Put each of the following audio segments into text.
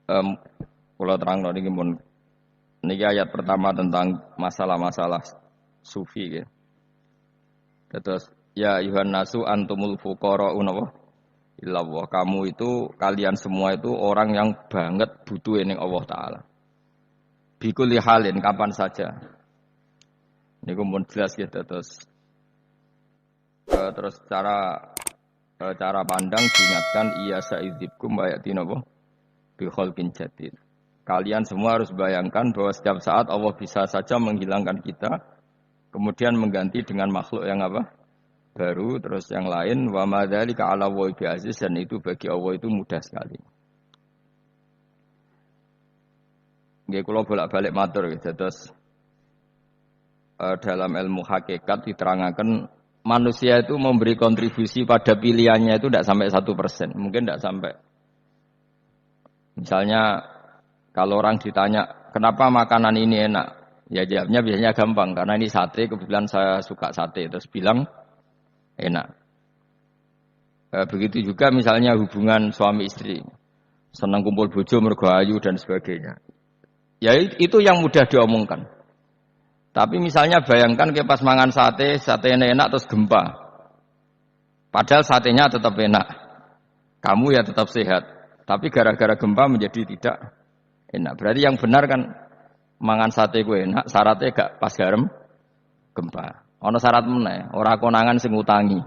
em kula terangno niki mun niki ayat pertama tentang masalah-masalah sufi ya. Terus ya ayuhan nasu antumul fuqara'u napa illallah. Kamu itu kalian semua itu orang yang banget butuh ning Allah taala. Bikulli halin kapan saja. Niku mun jelas ya terus cara pandang diingatkan iya sa'idibkum ayatin apa bi khalqin jadid. Kalian semua harus bayangkan bahwa setiap saat Allah bisa saja menghilangkan kita kemudian mengganti dengan makhluk yang apa? Baru, terus yang lain wa madzalika 'ala Allahi bi'aziz, dan itu bagi Allah itu mudah sekali. Nggih kula bolak-balik matur terus dalam ilmu hakikat diterangkan manusia itu memberi kontribusi pada pilihannya itu tidak sampai 1%, mungkin tidak sampai. Misalnya kalau orang ditanya kenapa makanan ini enak, ya jawabnya biasanya gampang karena ini sate, kebetulan saya suka sate, terus bilang enak. Begitu juga misalnya hubungan suami istri, senang kumpul bojo mergo ayu dan sebagainya. Ya itu yang mudah diomongkan. Tapi misalnya bayangkan ke pas mangan sate enak terus gempa. Padahal satenya tetap enak. Kamu ya tetap sehat. Tapi gara-gara gempa menjadi tidak enak. Berarti yang benar kan mangan sate gue enak, syaratnya gak pas garam gempa. Ono syarat meneh, ora konangan sing ngutangi.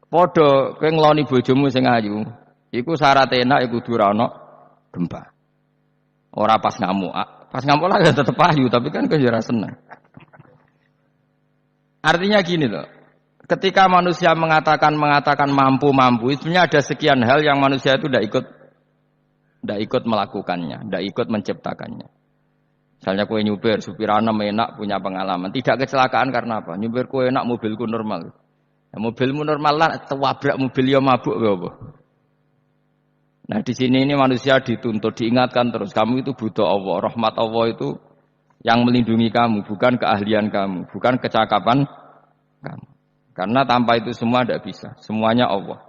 Padha kowe ngloni bojomu sing ayu, iku syarat enak iku kudu ora ono gempa. Ora pas ngamuk. Pas ngamuk lah ya tetep ayu, tapi kan kowe ora seneng. Artinya gini loh. Ketika manusia mengatakan mampu, sebenarnya ada sekian hal yang manusia itu tidak ikut melakukannya, tidak ikut menciptakannya. Misalnya kue nyupir, supir anem enak, punya pengalaman. Tidak kecelakaan karena apa? Nyupir kue enak, mobilku normal. Ya, mobilmu normal lah, wabrak mobil ya mabuk. Apa? Nah di sini ini manusia dituntut, diingatkan terus. Kamu itu butuh Allah, rahmat Allah itu yang melindungi kamu, bukan keahlian kamu, bukan kecakapan kamu. Karena tanpa itu semua tidak bisa, semuanya Allah.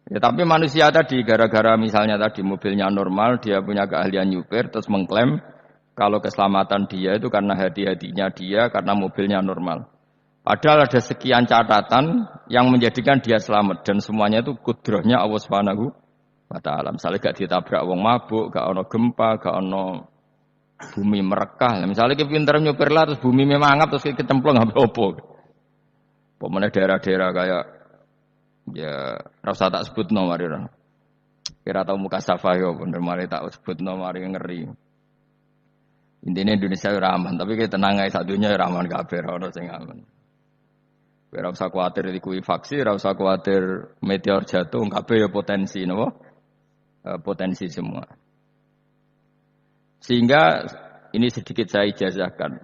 Ya, tapi manusia tadi gara-gara misalnya tadi mobilnya normal, dia punya keahlian nyupir, terus mengklaim kalau keselamatan dia itu karena hati-hatinya dia, karena mobilnya normal. Padahal ada sekian catatan yang menjadikan dia selamat dan semuanya itu kudrahnya Allah Subhanahu wa taala. Misalnya gak ditabrak wong mabuk, gak ono gempa, gak ono bumi merekah. Misalnya kita pinter nyupir lah terus bumi memangap terus kita cemplung apa-apa. Pemene daerah-daerah kayak ya rasa tak sebut nomor ya. Kira tahu muka safayo bener mari tak sebut nomor yang ngeri. Intinya Indonesia ora aman, tapi kita tenang ae satunya ora aman kabeh ora sing aman. Ora usah kuwatir likuifaksi, ora usah kuwatir meteor jatuh, kabeh ya potensi napa? Potensi semua. Sehingga ini sedikit saya ijazahkan.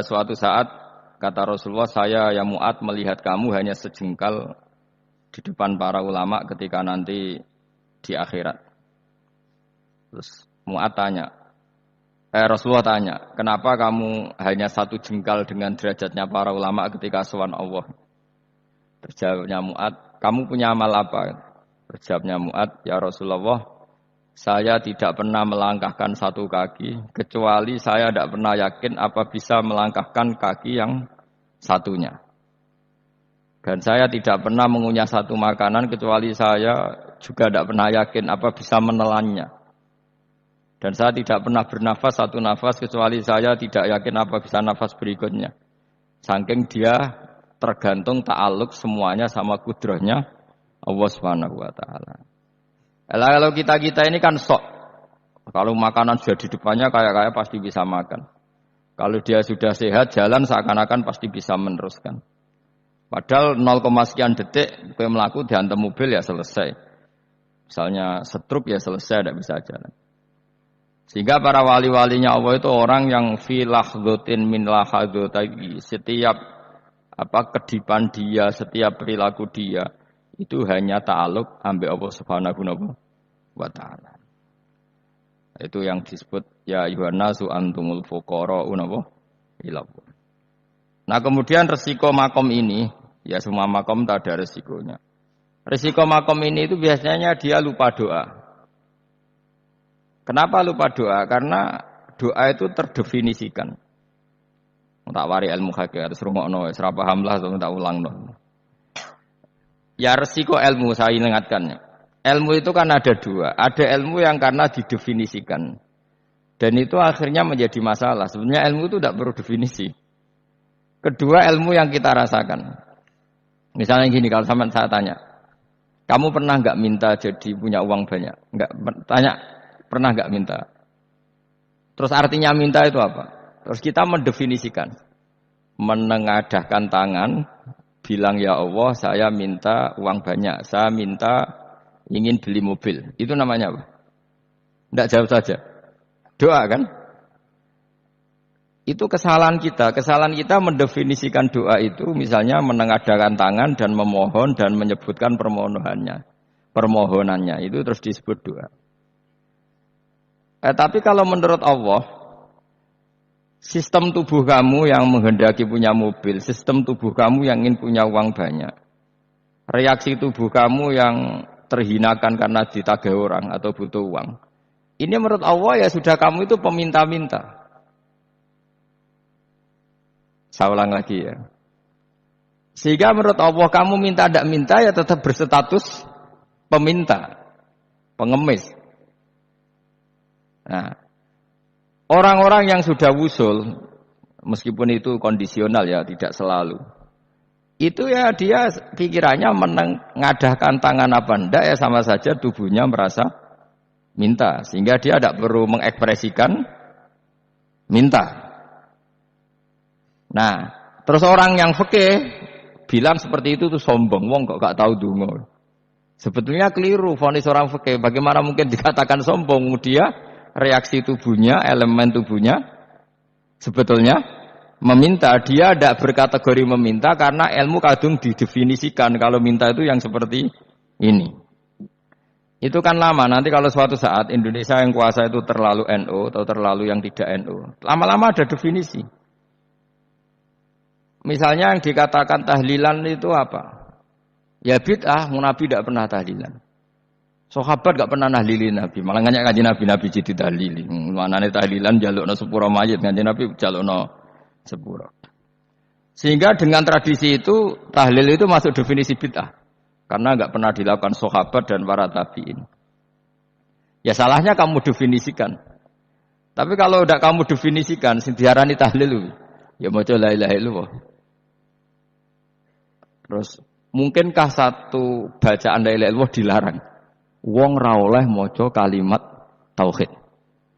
Suatu saat kata Rasulullah, saya ya Mu'ad melihat kamu hanya sejengkal di depan para ulama ketika nanti di akhirat. Terus Mu'ad tanya, Rasulullah tanya, kenapa kamu hanya satu jengkal dengan derajatnya para ulama ketika sowan Allah? Terjawabnya Mu'ad, kamu punya amal apa? Terjawabnya Mu'ad, ya Rasulullah, saya tidak pernah melangkahkan satu kaki, kecuali saya tidak pernah yakin apa bisa melangkahkan kaki yang satunya. Dan saya tidak pernah mengunyah satu makanan, kecuali saya juga tidak pernah yakin apa bisa menelannya. Dan saya tidak pernah bernafas satu nafas, kecuali saya tidak yakin apa bisa nafas berikutnya. Saking dia tergantung ta'aluk semuanya sama kudrahnya Allah Subhanahu wa ta'ala. Kalau kita ini kan sok. Kalau makanan sudah di depannya kayak pasti bisa makan. Kalau dia sudah sehat jalan seakan-akan pasti bisa meneruskan. Padahal 0, sekian detik kowe mlaku diantem mobil ya selesai. Misalnya stroke ya selesai tidak bisa jalan. Sehingga para wali-walinya Allah itu orang yang fi lahdhatin min lahadzati, setiap kedipan dia, setiap perilaku dia itu hanya ta'aluk ambek Allah Subhanahu wa ta'ala. Itu yang disebut ya ayyuhannasu antumul fuqara'u ilallah. Nah, kemudian resiko makom ini, ya semua makom tak ada resikonya. Risiko makom ini itu biasanya dia lupa doa. Kenapa lupa doa? Karena doa itu terdefinisikan. Tak wari ilmu hakikat terus rungokno, ora paham lah tak ulangno. Ya resiko ilmu saya ingatkan. Ilmu itu kan ada dua. Ada ilmu yang karena didefinisikan. Dan itu akhirnya menjadi masalah. Sebenarnya ilmu itu tidak perlu definisi. Kedua ilmu yang kita rasakan. Misalnya gini, kalau saya tanya, kamu pernah nggak minta jadi punya uang banyak? Nggak tanya, pernah nggak minta? Terus artinya minta itu apa? Terus kita mendefinisikan, menengadahkan tangan, bilang ya Allah, saya minta uang banyak, saya minta ingin beli mobil. Itu namanya apa? Tidak jawab saja. Doa kan? Itu kesalahan kita. Kesalahan kita mendefinisikan doa itu misalnya menengadahkan tangan dan memohon dan menyebutkan permohonannya itu terus disebut doa. Tapi kalau menurut Allah, sistem tubuh kamu yang menghendaki punya mobil, sistem tubuh kamu yang ingin punya uang banyak, reaksi tubuh kamu yang terhinakan karena ditagih orang atau butuh uang, ini menurut Allah ya sudah kamu itu peminta-minta. Saya ulang lagi ya. Sehingga menurut Allah kamu minta tidak minta ya tetap berstatus peminta, pengemis. Nah, orang-orang yang sudah wusul, meskipun itu kondisional ya, tidak selalu. Itu ya dia pikirannya menengadahkan tangan apa enggak ya sama saja tubuhnya merasa minta. Sehingga dia tidak perlu mengekspresikan minta. Nah, terus orang yang fikih bilang seperti itu tuh sombong, wong kok gak tahu donga. Sebetulnya keliru vonis orang fikih. Bagaimana mungkin dikatakan sombong? Dia reaksi tubuhnya, elemen tubuhnya sebetulnya meminta. Dia tidak berkategori meminta karena ilmu kadung didefinisikan kalau minta itu yang seperti ini. Itu kan lama. Nanti kalau suatu saat Indonesia yang kuasa itu terlalu NU atau terlalu yang tidak NU, lama-lama ada definisi. Misalnya yang dikatakan tahlilan itu apa? Ya bid'ah, Nabi tidak pernah tahlilan. Sahabat gak pernah nahlilin Nabi, malah nganyak kanjeng Nabi jadi tahlili. Manane tahlilan jalukno sepura mayit, kanjeng Nabi jalukno sepura. Sehingga dengan tradisi itu tahlil itu masuk definisi bid'ah. Karena gak pernah dilakukan sahabat dan para tabi'in. Ya salahnya kamu definisikan. Tapi kalau udah kamu definisikan sing diarani tahlil ya maca la ilaha illallah. Terus mungkinkah satu bacaan la ilaha illallah dilarang? Wong ra oleh maca kalimat tauhid.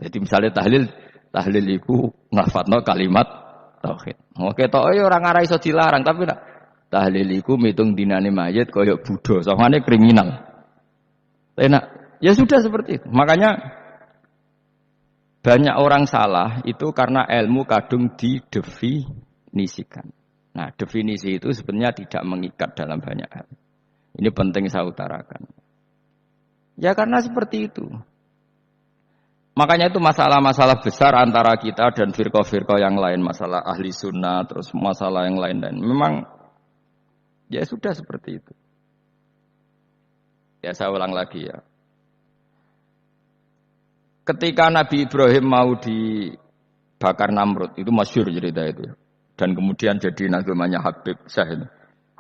Jadi misalnya tahlil iku nglafatno kalimat tauhid. Oke tok ya ora ngara iso dilarang tapi nak tahlil iku mitung dinane mayit kaya Buddha, sangane kriminal. Enak. Ya sudah seperti itu. Makanya banyak orang salah itu karena ilmu kadung didefinisikan. Nah, definisi itu sebenarnya tidak mengikat dalam banyak hal. Ini penting saya utarakan. Ya karena seperti itu. Makanya itu masalah-masalah besar antara kita dan firqah-firqah yang lain. Masalah ahli sunnah, terus masalah yang lain-lain. Memang ya sudah seperti itu. Ya saya ulang lagi ya. Ketika Nabi Ibrahim mau dibakar Namrud, itu masyhur cerita itu. Dan kemudian jadi namanya Habib Syah.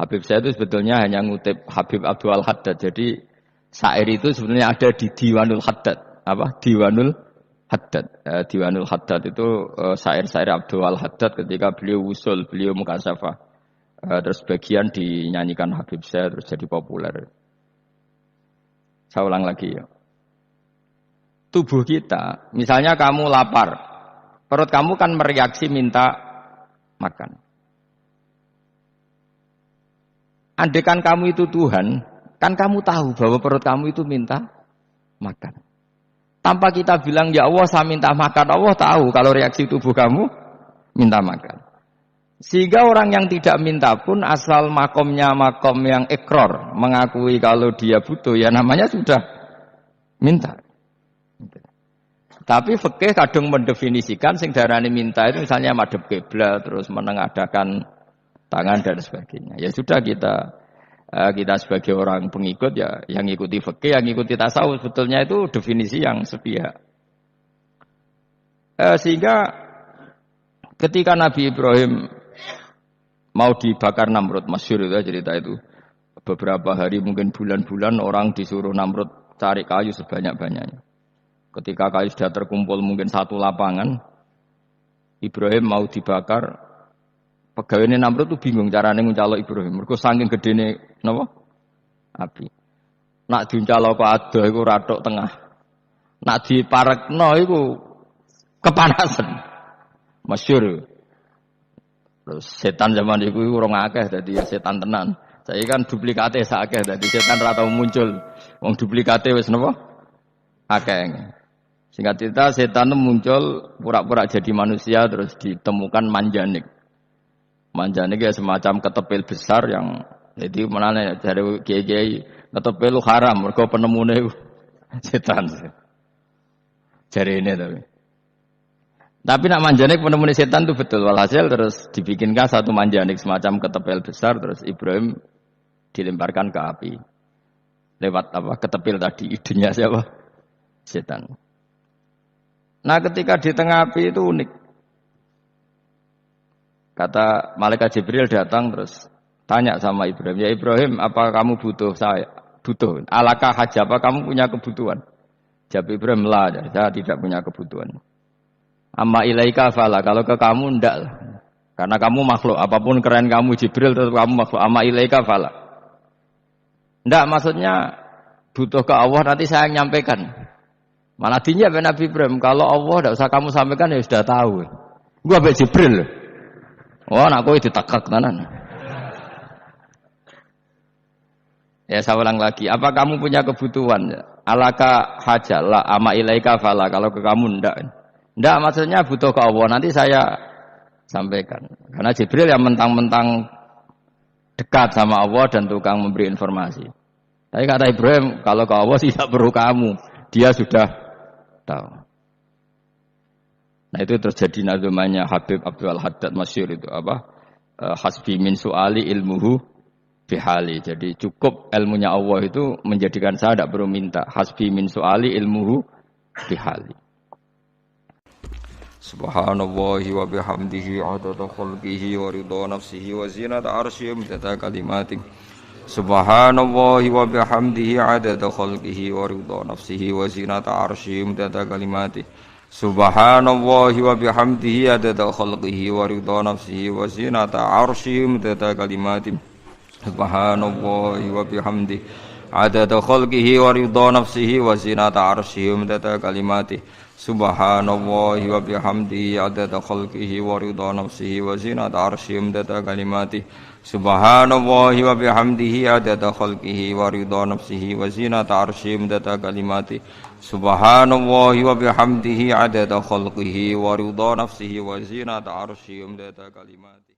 Habib Syah itu sebetulnya hanya ngutip Habib Abdul Haddad. Jadi syair itu sebenarnya ada di Diwanul Haddad. Apa? Diwanul Haddad. Diwanul Haddad itu syair-syair Abdul Haddad ketika beliau usul, beliau mukasyafah. Terus bagian dinyanyikan Habib Syah terus jadi populer. Saya ulang lagi ya. Tubuh kita, misalnya kamu lapar, perut kamu kan mereaksi minta makan. Andaikan kamu itu Tuhan, kan kamu tahu bahwa perut kamu itu minta makan. Tanpa kita bilang, ya Allah saya minta makan, Allah tahu kalau reaksi tubuh kamu minta makan. Sehingga orang yang tidak minta pun asal makomnya makom yang ikror, mengakui kalau dia butuh, ya namanya sudah minta. Tapi fikih kadang mendefinisikan sing darani minta itu misalnya madhep kiblat terus menengadahkan tangan dan sebagainya. Ya sudah kita kita sebagai orang pengikut ya yang ngikuti fikih, yang ngikuti tasawuf, sebetulnya itu definisi yang sepihak. Sehingga ketika Nabi Ibrahim mau dibakar Namrud, masyhur itu cerita itu. Beberapa hari mungkin bulan-bulan orang disuruh Namrud cari kayu sebanyak-banyaknya. Ketika kayu sudah terkumpul mungkin satu lapangan, Ibrahim mau dibakar. Pegawainya Namrud itu bingung caranya nguncalok Ibrahim. Mereka saking gedene napa? Api. Nak diuncalok kok ada iku ratok tengah. Nak diparekno iku kepanasan. Masyhur. Terus setan zaman iku urung akeh dadi ya setan tenan. Saiki kan duplikate sak akeh dadi setan ra tau muncul. Wong duplikate wis napa? Akeh. Singkat cerita setan itu muncul pura-pura jadi manusia terus ditemukan manjanik. Manjanik ya semacam ketepil besar yang jadi menane dari kiai ketepil lu haram mergo penemune setan. Jari ini tapi nak manjanik penemune setan itu betul walhasil terus dibikinkan satu manjanik semacam ketepil besar terus Ibrahim dilemparkan ke api. Lewat apa? Ketepil tadi idenya siapa? Setan. Nah, ketika di tengah api itu unik. Kata malaikat Jibril datang terus tanya sama Ibrahim, "Ya Ibrahim, apa kamu butuh saya? Butuh. Alakah hajah, apa kamu punya kebutuhan?" Jawab Ibrahim, "La, saya tidak punya kebutuhan." "Amma ilaika fala, kalau ke kamu ndak. Karena kamu makhluk, apapun keren kamu Jibril tetap kamu makhluk. Amma ilaika fala." Ndak maksudnya butuh ke Allah nanti saya nyampaikan. Malah dinya Nabi Ibrahim, kalau Allah ndak usah kamu sampaikan ya sudah tahu. Gua ambek Jibril. Oh, nak kowe ditekek tenan. Ya saya ulang lagi, apa kamu punya kebutuhan? Alaka hajala ama ilaika fala, kalau ke kamu ndak. Ndak maksudnya butuh ke Allah, nanti saya sampaikan. Karena Jibril yang mentang-mentang dekat sama Allah dan tukang memberi informasi. Tapi kata Ibrahim, kalau ke Allah tidak perlu kamu, dia sudah tahu. Nah itu terjadi nazmannya Habib Abdul Haddad masyhur itu apa? Hasbi min su'ali ilmuhu bihali. Jadi cukup ilmunya Allah itu menjadikan saya tidak perlu minta. Hasbi min su'ali ilmuhu bihali. Subhanallahi wa bihamdihi adada khalqihi wa ridha nafsihi wa zinata arsyihi wa kalimatih. Subhanallahi wa bihamdihi adada khalqihi wa ridha nafsihi wa zinata arsyihi wa kalimatih. Subhanallahi wa bihamdihi adada khalqihi wa ridha nafsihi wa zinata arsyihi wa kalimatih. Subhanallahi wa bihamdihi adada khalqihi wa ridha nafsihi wa zinata arsyihi wa kalimatih. Subhanallahi wa bihamdihi adada khalqihi wa ridha nafsihi wa zinata arsyihi wa kalimatih. Subhanallahi wa bihamdihi adada khalqihi wa ridha nafsihi wa zinata arsyihi wa kalimatih. Subhanallahi wa bihamdihi adada khalqihi wa ridha nafsihi wa zinata arsyihi wa kalimatih.